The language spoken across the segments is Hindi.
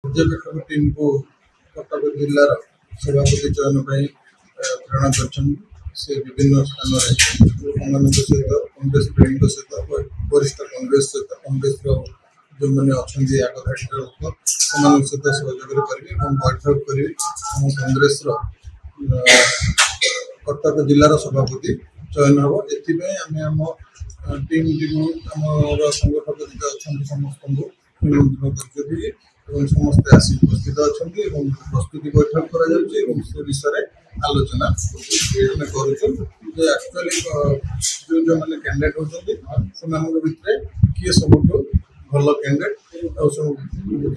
पर्यवेक्षक टीम को कटक जिलार सभापति चयन प्रेरणा कर विभिन्न स्थान लोक सहित कांग्रेस प्रेमी सहित वरिष्ठ कांग्रेस सहित कांग्रेस जो मैंने अच्छा आगधाड़ी लोक सहित सहयोग करेंगे बैठक करेंगे कांग्रेस कटक जिलार सभापति चयन हम एम टीम आम संगठक जी अच्छा समस्त निमंत्रण कर समस्ते आसी उपस्थित अच्छा प्रस्तुति बैठक कर विषय आलोचना एक्चुअली जो मैंने कैंडिडेट होती भितर किए सब भल कैंडिडेट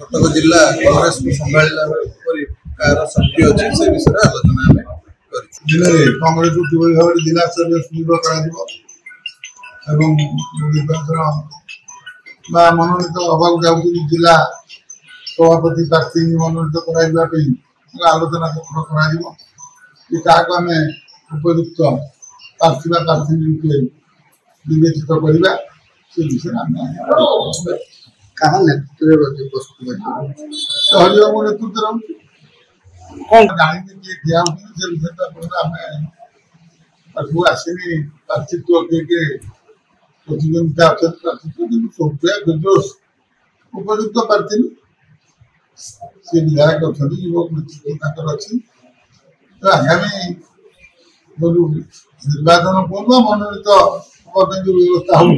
कटक जिला कांग्रेस को संभाला शक्ति अच्छे से विषय आलोचना जिले में कांग्रेस को किभली भाव जिला स्तर सुदृढ़ निर्वाचन मनोनीत हवाक जाऊँगी जिला सभापति प्रार्थी मनोनीत कराइबापी आलोचना क्या आम उपयुक्त प्रार्थी प्रार्थी रूपे विवेचित करवा से विषय हरिबाबू नेतृत्व कौन जानी किए ठिया से विषय आम आसनी प्रार्थीत्व किए प्रतिद्वंदिता अच्छा प्रार्थीत्व सब उपयुक्त प्रार्थी से विधायक अच्छा युवक नेतृत्व अच्छी तो आगामी जो निर्वाचन पूर्व मनोनीत जो व्यवस्था हो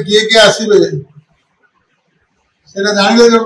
किए किए आसवे से जानवे।